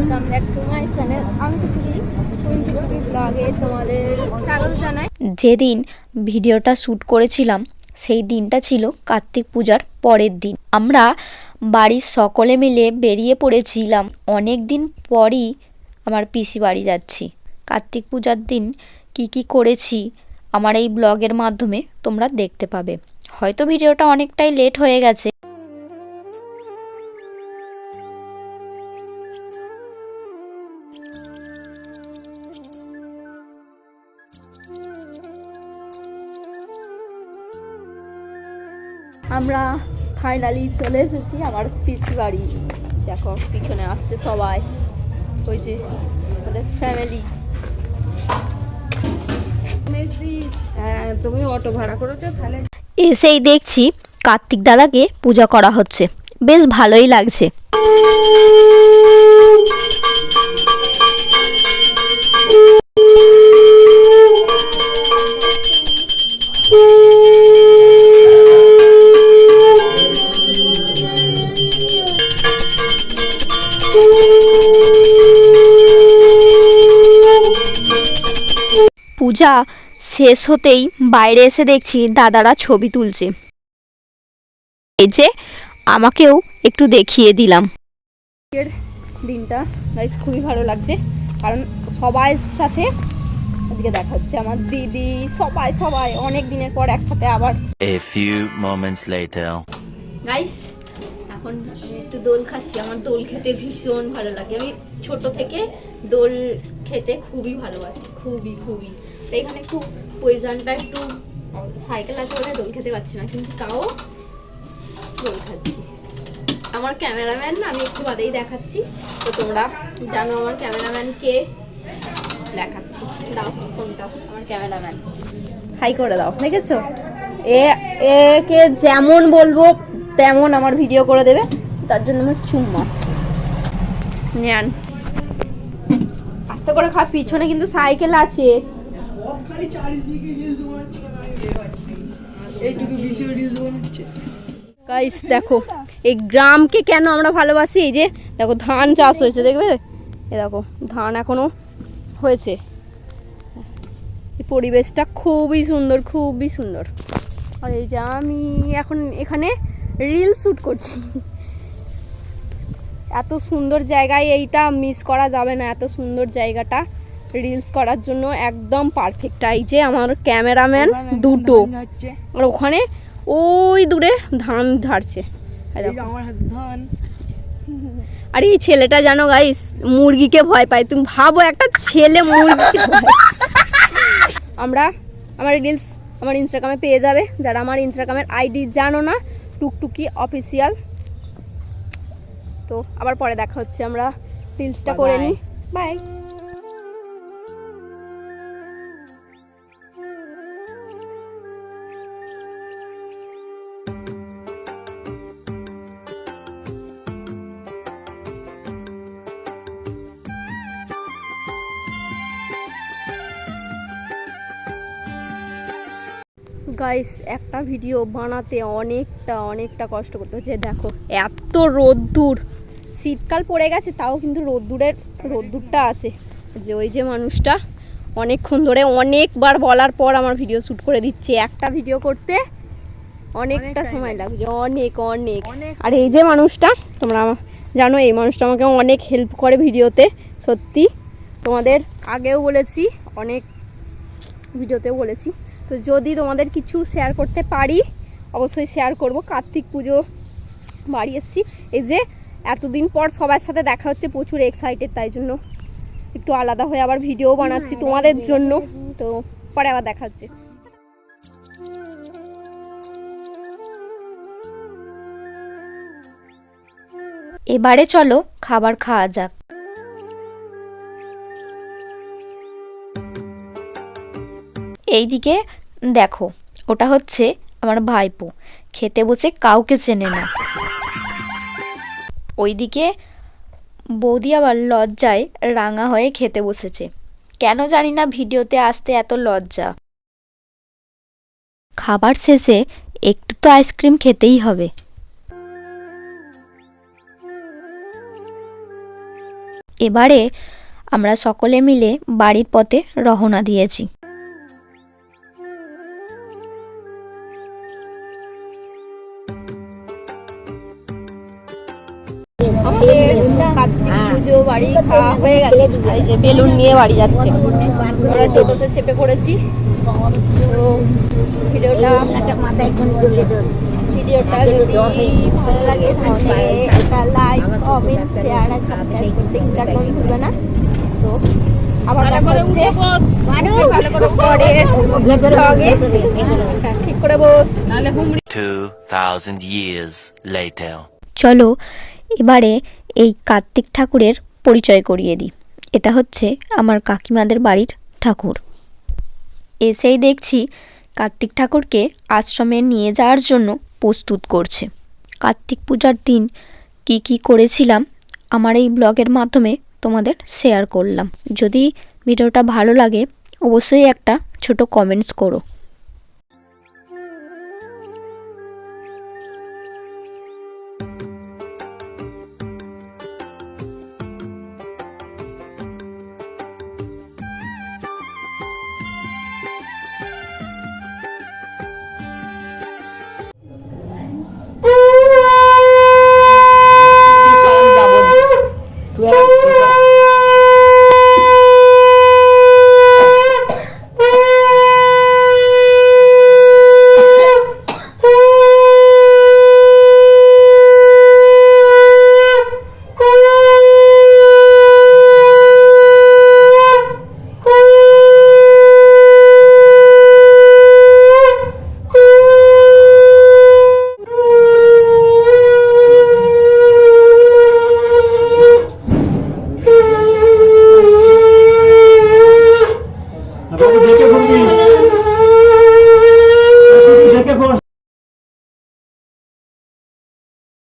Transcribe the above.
Welcome back to my channel. আমি টুকি টুকি ব্লগে তোমাদের স্বাগত জানাই। যেদিন ভিডিওটা শ্যুট করেছিলাম সেই দিনটা ছিল কার্তিক পূজার পরের দিন। আমরা বাড়ির সকলে মিলে বেরিয়ে পড়েছিলাম। অনেক দিন পরই আমার পিসি বাড়ি যাচ্ছি। কার্তিক পূজার দিন কি করেছি আমার এই ব্লগের মাধ্যমে তোমরা দেখতে পাবে। হয়তো ভিডিওটা অনেকটাই লেট হয়ে গেছে। আমরা ফাইনালি চলে এসেছি আমার পিসি বাড়ি। দেখো পিছনে আসছে সবাই, ওই যে আমাদের ফ্যামিলি। তুমি অটো ভাড়া করেছো তাহলে? এসেই দেখছি কার্তিক দাদাকে পূজা করা হচ্ছে, বেশ ভালোই লাগছে। পূজা শেষ হতেই বাইরে এসে দেখছি দাদারা ছবি তুলছে। এই যে আমাকেও একটু দেখিয়ে দিলাম। আজকের দিনটা গাইস খুবই ভালো লাগছে, কারণ সবার সাথে আজকে দেখা হচ্ছে। আমার দিদি সবাই অনেক দিনের পর একসাথে আবার। A few moments later. Guys এখন আমি একটু দোল খাচ্ছি। আমার দোল খেতে ভীষণ ভালো লাগে। আমি ছোট থেকে দোল খেতে খুবই ভালোবাসি, খুবই। তো এখানে একটু পয়জানটা একটু সাইকেল আছে বলে দোল খেতে পারছি না, কিন্তু তাও দোল খাচ্ছি। আমার ক্যামেরাম্যান আমি একটু বাদেই দেখাচ্ছি, তো তোমরা জানো আমার ক্যামেরাম্যান কে। দেখাচ্ছি, দাও ফোনটা। আমার ক্যামেরাম্যান হাই করে দাও। দেখেছো, একে যেমন বলবো তেমন আমার ভিডিও করে দেবে, তার জন্য আমার চুম্মা নেন। আস্তে করে খা, পিছনে কিন্তু সাইকেল আছে। গাইস দেখো এই গ্রামকে কেন আমরা ভালোবাসি। এই যে দেখো ধান চাষ হয়েছে, দেখবে এ দেখো ধান এখনো হয়েছে। এই পরিবেশটা খুবই সুন্দর। আর এই যে আমি এখন এখানে রিল শ্যুট করছি। এত সুন্দর জায়গায় এইটা মিস করা যাবে না। এত সুন্দর জায়গাটা রিলস করার জন্য একদম পারফেক্ট। এই যে আমার ক্যামেরাম্যান দুটো, আর ওখানে ওই দূরে ধান ঝাড়ছে। আর এই ছেলেটা জানো গাইস মুরগিকে ভয় পায়। তুমি ভাবো একটা ছেলে মুরগি। আমার রিলস আমার ইনস্টাগ্রামে পেয়ে যাবে। যারা আমার ইনস্টাগ্রামের আইডি জানো না, টুকটুকি অফিসিয়াল। তো আবার পরে দেখা হচ্ছে, আমরা রিলসটা করে নিই। বাই। গাইস একটা ভিডিও বানাতে অনেকটা কষ্ট করতে হচ্ছে। দেখো এত রোদ্দুর, শীতকাল পড়ে গেছে তাও কিন্তু রোদ্দুরটা আছে। যে ওই যে মানুষটা অনেকক্ষণ ধরে অনেকবার বলার পর আমার ভিডিও শ্যুট করে দিচ্ছে। একটা ভিডিও করতে অনেকটা সময় লাগছে, অনেক। আর এই যে মানুষটা তোমরা জানো, এই মানুষটা আমাকে অনেক হেল্প করে ভিডিওতে। সত্যি তোমাদের আগেও বলেছি, অনেক ভিডিওতেও বলেছি। তো যদি তোমাদের কিছু শেয়ার করতে পারি অবশ্যই শেয়ার করব। কার্তিক পুজো বাড়ি এসেছি, এই যে এতদিন পর সবার সাথে দেখা হচ্ছে, প্রচুর এক্সাইটেড। তাই জন্য একটু আলাদা হয়ে আবার ভিডিও বানাচ্ছি তোমাদের জন্য। তো পরে আবার দেখা হচ্ছে। এবারে চলো খাবার খাওয়া যাক। এইদিকে দেখো ওটা হচ্ছে আমার ভাইপো, খেতে বসে কাউকে চেনে না। ওইদিকে বৌদি আবার লজ্জায় রাঙা হয়ে খেতে বসেছে। কেন জানি না ভিডিওতে আসতে এত লজ্জা। খাবার শেষে একটু তো আইসক্রিম খেতেই হবে। এবারে আমরা সকলে মিলে বাড়ির পথে রওনা দিয়েছি। আমাদের কার্তিক পুজো বাড়ি খাওয়া হয়ে গেছে, এই যে বেলুন নিয়ে বাড়ি যাচ্ছে। আমরা টোটোতে চেপে পড়েছি। তো ভিডিওটা যদি ভালো লাগে তাহলে একটা লাইক, কমেন্ট, শেয়ার আর সাবস্ক্রাইব করতে কিন্তু একদম ভুলবে না। তো আবার দেখা হচ্ছে পরের vlog-এ। ঠিক করে বস, নাহলে হুমড়ি। 2000 years later. চলো এবারে এই কার্তিক ঠাকুরের পরিচয় করিয়ে দিই। এটা হচ্ছে আমার কাকিমাদের বাড়ির ঠাকুর। এসেই দেখছি কার্তিক ঠাকুরকে আশ্রমে নিয়ে যাওয়ার জন্য প্রস্তুত করছে। কার্তিক পূজার দিন কি কি করেছিলাম আমার এই ব্লগের মাধ্যমে তোমাদের শেয়ার করলাম। যদি ভিডিওটা ভালো লাগে অবশ্যই একটা ছোট কমেন্টস করো। বাবু দেখে বলবি।